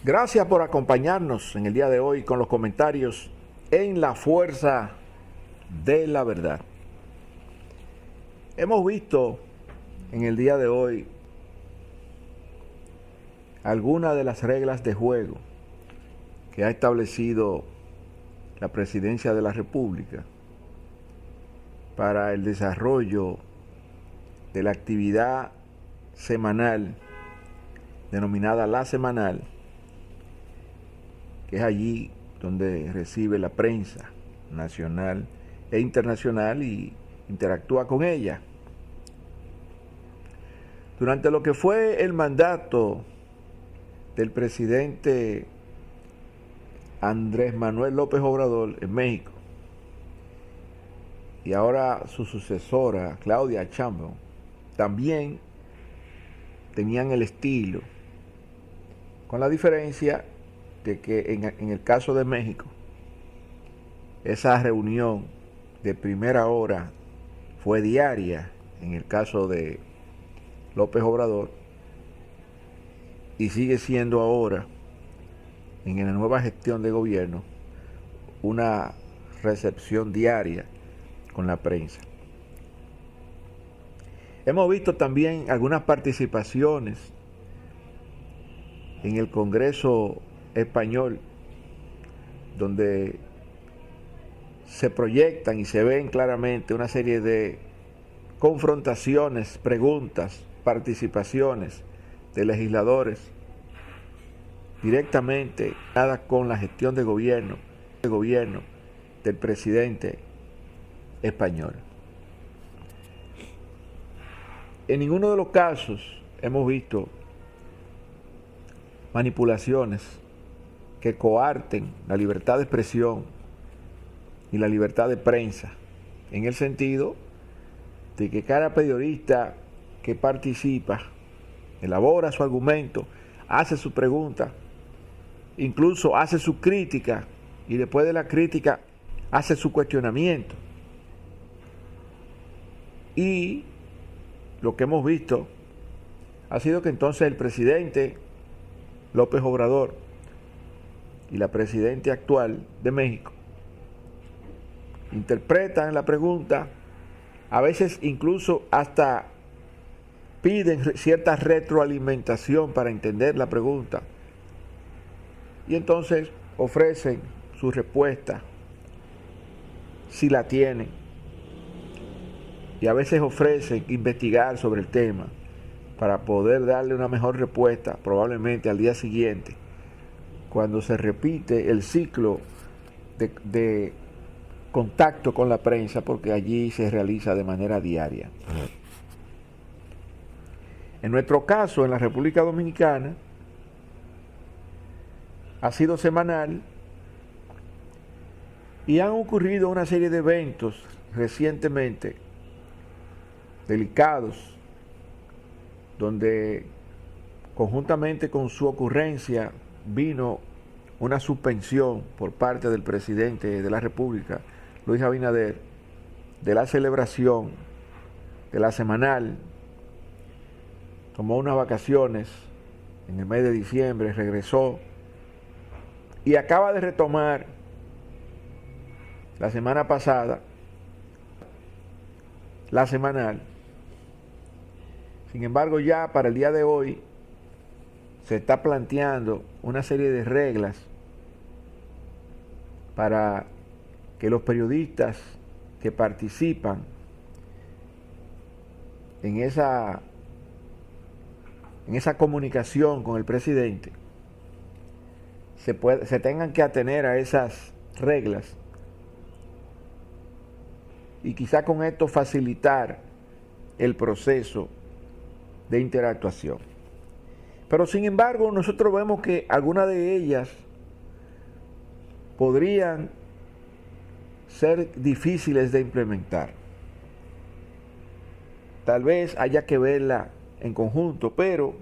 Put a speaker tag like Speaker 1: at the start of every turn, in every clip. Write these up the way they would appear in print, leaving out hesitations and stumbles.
Speaker 1: Gracias por acompañarnos en el día de hoy con los comentarios en La Fuerza de la Verdad. Hemos visto en el día de hoy algunas de las reglas de juego que ha establecido la Presidencia de la República para el desarrollo de la actividad semanal denominada La Semanal, que es allí donde recibe la prensa nacional e internacional y interactúa con ella. Durante lo que fue el mandato del presidente Andrés Manuel López Obrador en México y ahora su sucesora Claudia Sheinbaum, también tenían el estilo, con la diferencia de que en el caso de México, esa reunión de primera hora fue diaria en el caso de López Obrador y sigue siendo ahora, en la nueva gestión de gobierno, una recepción diaria con la prensa. Hemos visto también algunas participaciones en el Congreso español, donde se proyectan y se ven claramente una serie de confrontaciones, preguntas, participaciones de legisladores directamente nada con la gestión de gobierno del presidente español. En ninguno de los casos hemos visto manipulaciones que coarten la libertad de expresión y la libertad de prensa, en el sentido de que cada periodista que participa elabora su argumento, hace su pregunta, incluso hace su crítica y después de la crítica hace su cuestionamiento. Y lo que hemos visto ha sido que entonces el presidente López Obrador y la presidenta actual de México interpretan la pregunta, a veces incluso hasta piden cierta retroalimentación para entender la pregunta, y entonces ofrecen su respuesta si la tienen, y a veces ofrecen investigar sobre el tema para poder darle una mejor respuesta probablemente al día siguiente, cuando se repite el ciclo de contacto con la prensa, porque allí se realiza de manera diaria. En nuestro caso, en la República Dominicana, ha sido semanal y han ocurrido una serie de eventos recientemente delicados, donde conjuntamente con su ocurrencia vino una suspensión por parte del presidente de la República, Luis Abinader, de la celebración de la semanal. Tomó unas vacaciones en el mes de diciembre, regresó y acaba de retomar la semana pasada la semanal. Sin embargo, ya para el día de hoy se está planteando una serie de reglas para que los periodistas que participan en esa comunicación con el presidente se tengan que atener a esas reglas y quizá con esto facilitar el proceso de interactuación. Pero sin embargo, nosotros vemos que algunas de ellas podrían ser difíciles de implementar. Tal vez haya que verla en conjunto, pero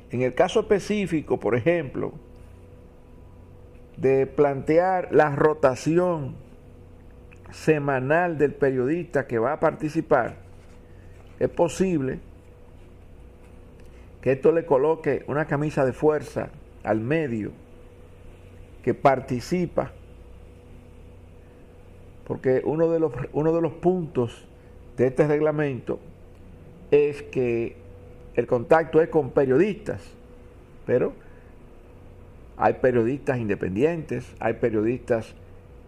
Speaker 1: en el caso específico, por ejemplo, de plantear la rotación semanal del periodista que va a participar, es posible que esto le coloque una camisa de fuerza al medio que participa, porque uno de los puntos de este reglamento es que el contacto es con periodistas, pero hay periodistas independientes, hay periodistas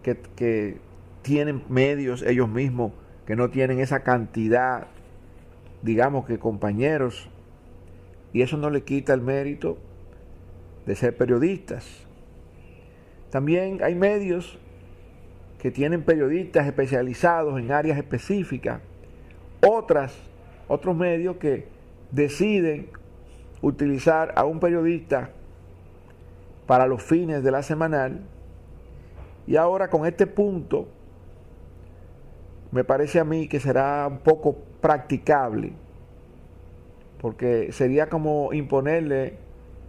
Speaker 1: que tienen medios ellos mismos, que no tienen esa cantidad, digamos, que compañeros, y eso no le quita el mérito de ser periodistas. También hay medios que tienen periodistas especializados en áreas específicas, otros medios que deciden utilizar a un periodista para los fines de la semanal. Y ahora con este punto me parece a mí que será un poco practicable, porque sería como imponerle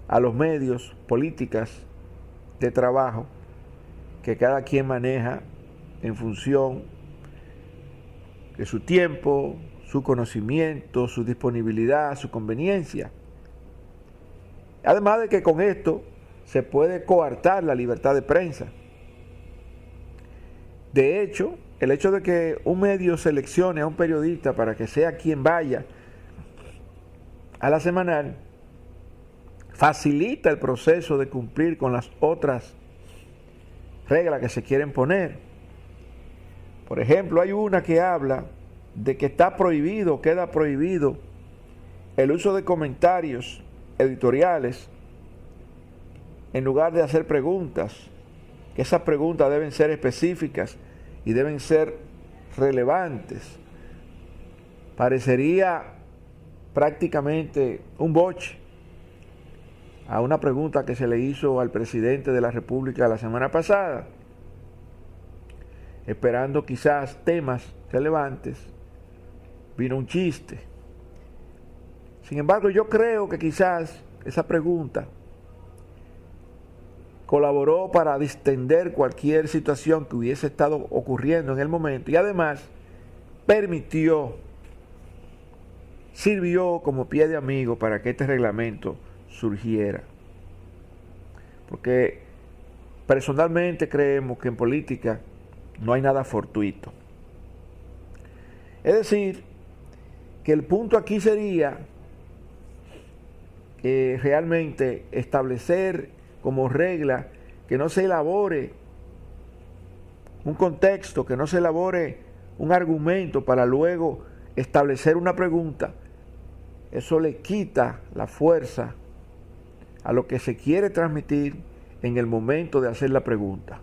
Speaker 1: a los medios políticas de trabajo que cada quien maneja en función de su tiempo, su conocimiento, su disponibilidad, su conveniencia. Además de que con esto se puede coartar la libertad de prensa. De hecho, el hecho de que un medio seleccione a un periodista para que sea quien vaya a la semanal facilita el proceso de cumplir con las otras reglas que se quieren poner. Por ejemplo, hay una que habla de que queda prohibido el uso de comentarios editoriales en lugar de hacer preguntas, que esas preguntas deben ser específicas y deben ser relevantes. Parecería prácticamente un boche a una pregunta que se le hizo al presidente de la República la semana pasada, esperando quizás temas relevantes, vino un chiste. Sin embargo, yo creo que quizás esa pregunta colaboró para distender cualquier situación que hubiese estado ocurriendo en el momento, y además sirvió como pie de amigo para que este reglamento surgiera. Porque personalmente creemos que en política no hay nada fortuito. Es decir, que el punto aquí sería realmente establecer como regla que no se elabore un contexto, que no se elabore un argumento para luego establecer una pregunta. Eso le quita la fuerza a lo que se quiere transmitir en el momento de hacer la pregunta.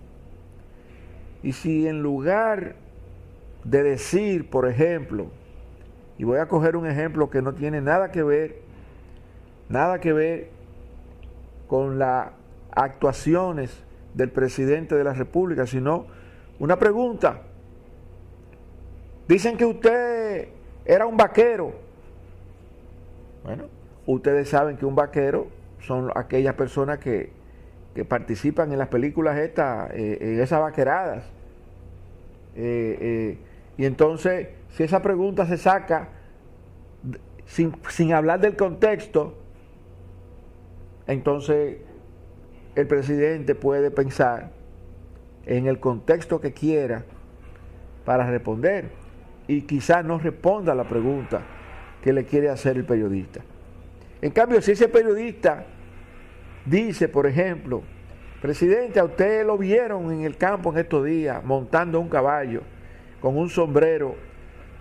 Speaker 1: Y si en lugar de decir, por ejemplo, y voy a coger un ejemplo que no tiene nada que ver con las actuaciones del presidente de la República, sino una pregunta. Dicen que usted era un vaquero. Bueno, ustedes saben que un vaquero son aquellas personas que participan en las películas estas, en esas vaqueradas. Y entonces, si esa pregunta se saca sin hablar del contexto, entonces el presidente puede pensar en el contexto que quiera para responder y quizás no responda a la pregunta que le quiere hacer el periodista. En cambio, si ese periodista dice, por ejemplo, presidente, a usted lo vieron en el campo en estos días montando un caballo con un sombrero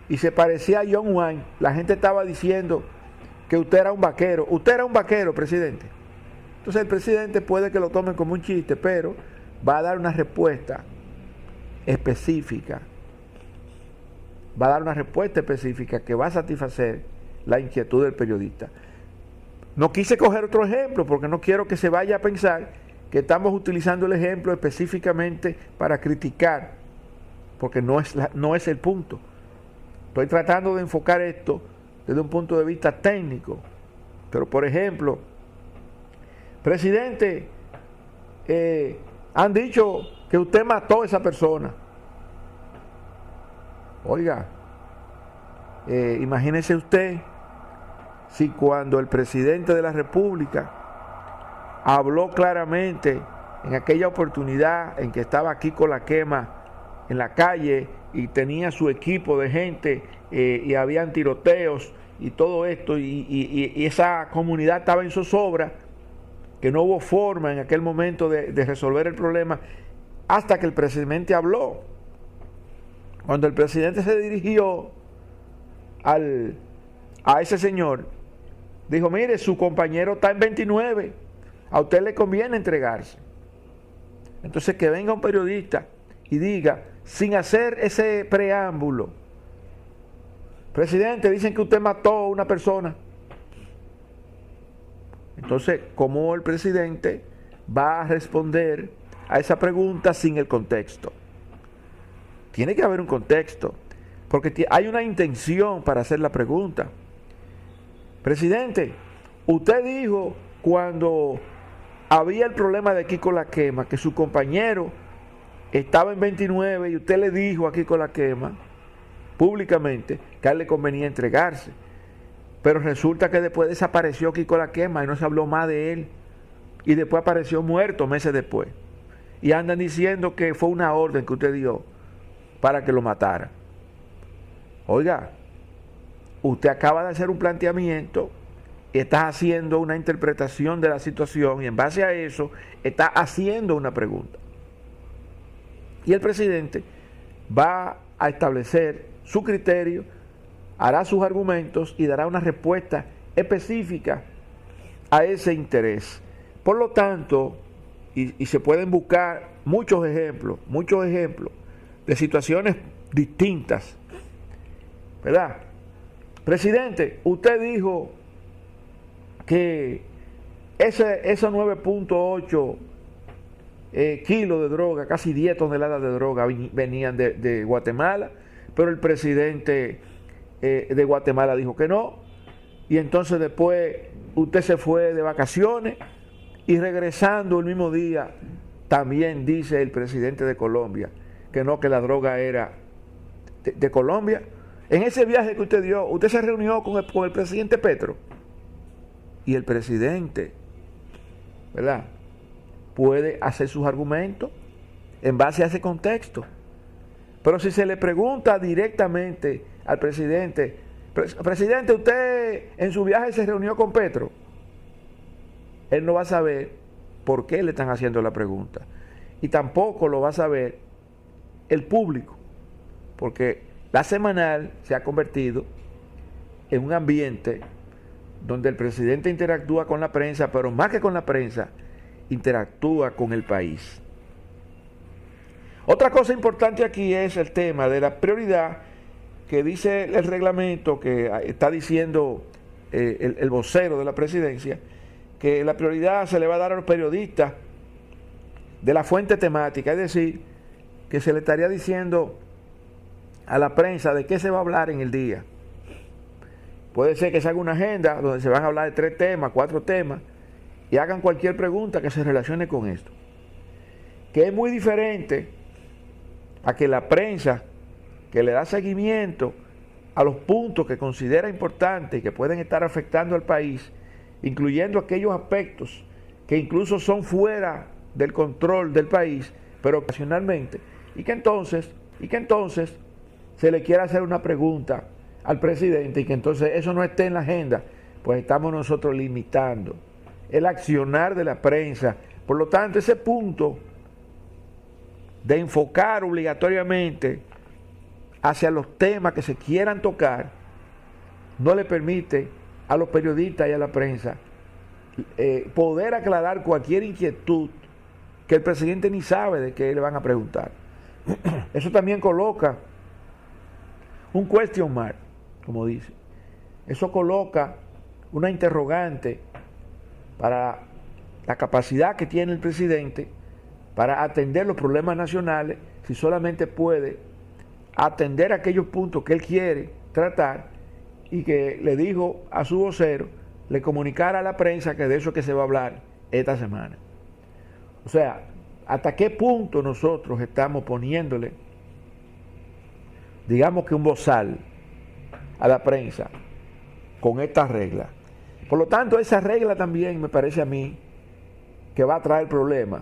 Speaker 1: y se parecía a John Wayne, la gente estaba diciendo que usted era un vaquero. Usted era un vaquero, presidente. Entonces el presidente puede que lo tome como un chiste, pero va a dar una respuesta específica. Va a dar una respuesta específica que va a satisfacer la inquietud del periodista. No quise coger otro ejemplo porque no quiero que se vaya a pensar que estamos utilizando el ejemplo específicamente para criticar, porque no es el punto. Estoy tratando de enfocar esto desde un punto de vista técnico. Pero, por ejemplo, presidente, han dicho que usted mató a esa persona. Oiga, imagínese usted si cuando el presidente de la República habló claramente en aquella oportunidad en que estaba Kiko Laquema en la calle y tenía su equipo de gente y habían tiroteos y todo esto y esa comunidad estaba en zozobra, que no hubo forma en aquel momento de resolver el problema hasta que el presidente habló. Cuando el presidente se dirigió a ese señor, dijo: mire, su compañero está en 29, a usted le conviene entregarse. Entonces, que venga un periodista y diga, sin hacer ese preámbulo: presidente, dicen que usted mató a una persona. Entonces, ¿cómo el presidente va a responder a esa pregunta sin el contexto? Tiene que haber un contexto, porque hay una intención para hacer la pregunta. Presidente, usted dijo cuando había el problema de Kiko Laquema que su compañero estaba en 29 y usted le dijo a Kiko Laquema públicamente que a él le convenía entregarse. Pero resulta que después desapareció Kiko Laquema y no se habló más de él. Y después apareció muerto meses después. Y andan diciendo que fue una orden que usted dio para que lo matara. Oiga, usted acaba de hacer un planteamiento, está haciendo una interpretación de la situación y en base a eso está haciendo una pregunta. Y el presidente va a establecer su criterio, hará sus argumentos y dará una respuesta específica a ese interés. Por lo tanto, y se pueden buscar muchos ejemplos de situaciones distintas, ¿verdad? Presidente, usted dijo que esos 9.8 kilos de droga, casi 10 toneladas de droga venían de Guatemala, pero el presidente de Guatemala dijo que no, y entonces después usted se fue de vacaciones y regresando el mismo día también dice el presidente de Colombia que no, que la droga era de Colombia. En ese viaje que usted dio, usted se reunió con el presidente Petro, y el presidente, ¿verdad?, puede hacer sus argumentos en base a ese contexto. Pero si se le pregunta directamente al presidente: presidente, usted en su viaje se reunió con Petro, él no va a saber por qué le están haciendo la pregunta. Y tampoco lo va a saber el público, porque la semanal se ha convertido en un ambiente donde el presidente interactúa con la prensa, pero más que con la prensa, interactúa con el país. Otra cosa importante aquí es el tema de la prioridad que dice el reglamento, que está diciendo el vocero de la presidencia, que la prioridad se le va a dar a los periodistas de la fuente temática, es decir, que se le estaría diciendo a la prensa de qué se va a hablar en el día. Puede ser que se haga una agenda donde se van a hablar de 3 temas, 4 temas, y hagan cualquier pregunta que se relacione con esto. Que es muy diferente a que la prensa, que le da seguimiento a los puntos que considera importantes y que pueden estar afectando al país, incluyendo aquellos aspectos que incluso son fuera del control del país, pero ocasionalmente, y que entonces se le quiera hacer una pregunta al presidente y que entonces eso no esté en la agenda, pues estamos nosotros limitando el accionar de la prensa. Por lo tanto, ese punto de enfocar obligatoriamente hacia los temas que se quieran tocar no le permite a los periodistas y a la prensa poder aclarar cualquier inquietud que el presidente ni sabe de qué le van a preguntar. Eso también coloca un question mark, como dice. Eso coloca una interrogante para la capacidad que tiene el presidente para atender los problemas nacionales, si solamente puede atender aquellos puntos que él quiere tratar y que le dijo a su vocero, le comunicara a la prensa que de eso es que se va a hablar esta semana. O sea, ¿hasta qué punto nosotros estamos poniéndole, digamos que un bozal a la prensa con esta regla? Por lo tanto, esa regla también me parece a mí que va a traer problemas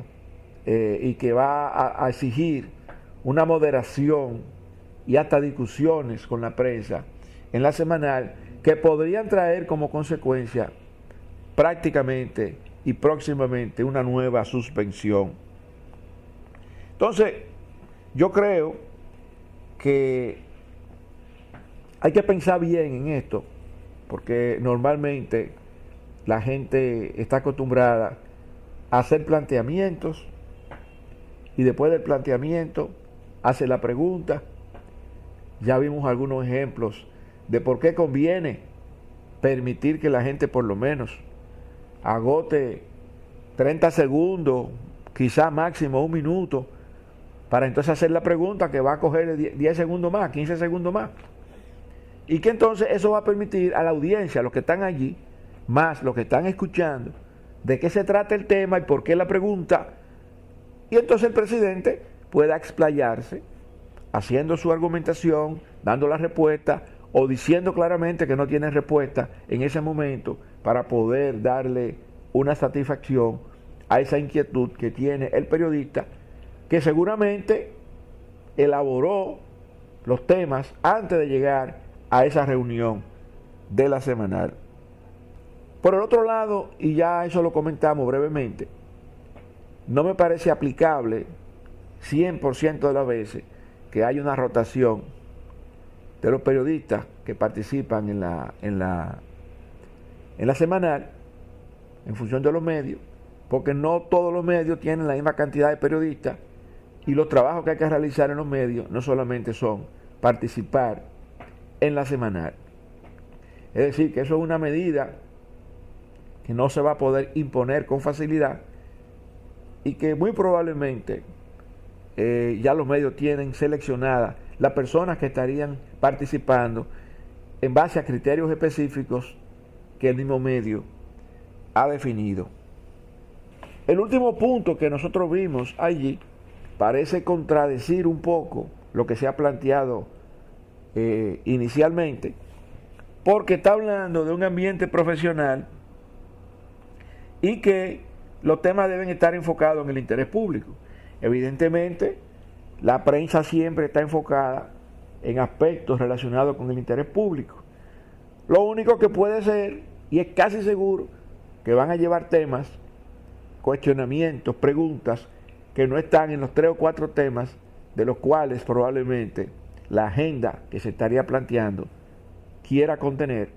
Speaker 1: y que va a exigir una moderación y hasta discusiones con la prensa en la semanal que podrían traer como consecuencia prácticamente y próximamente una nueva suspensión. Entonces, yo creo que hay que pensar bien en esto, porque normalmente la gente está acostumbrada a hacer planteamientos y después del planteamiento hace la pregunta. Ya vimos algunos ejemplos de por qué conviene permitir que la gente por lo menos agote 30 segundos, quizá máximo un minuto, para entonces hacer la pregunta que va a coger 10 segundos más, 15 segundos más. Y que entonces eso va a permitir a la audiencia, a los que están allí, más los que están escuchando, de qué se trata el tema y por qué la pregunta. Y entonces el presidente pueda explayarse, haciendo su argumentación, dando la respuesta o diciendo claramente que no tiene respuesta en ese momento para poder darle una satisfacción a esa inquietud que tiene el periodista, que seguramente elaboró los temas antes de llegar a esa reunión de la semanal. Por el otro lado, y ya eso lo comentamos brevemente, no me parece aplicable 100% de las veces que haya una rotación de los periodistas que participan en la semanal en función de los medios, porque no todos los medios tienen la misma cantidad de periodistas y los trabajos que hay que realizar en los medios no solamente son participar en la semanal. Es decir, que eso es una medida que no se va a poder imponer con facilidad y que muy probablemente ya los medios tienen seleccionadas las personas que estarían participando en base a criterios específicos que el mismo medio ha definido. El último punto que nosotros vimos allí parece contradecir un poco lo que se ha planteado inicialmente, porque está hablando de un ambiente profesional y que los temas deben estar enfocados en el interés público. Evidentemente, la prensa siempre está enfocada en aspectos relacionados con el interés público. Lo único que puede ser, y es casi seguro, que van a llevar temas, cuestionamientos, preguntas, que no están en los 3 o 4 temas de los cuales probablemente la agenda que se estaría planteando quiera contener,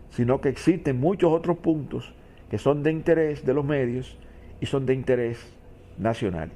Speaker 1: sino que existen muchos otros puntos que son de interés de los medios y son de interés nacional.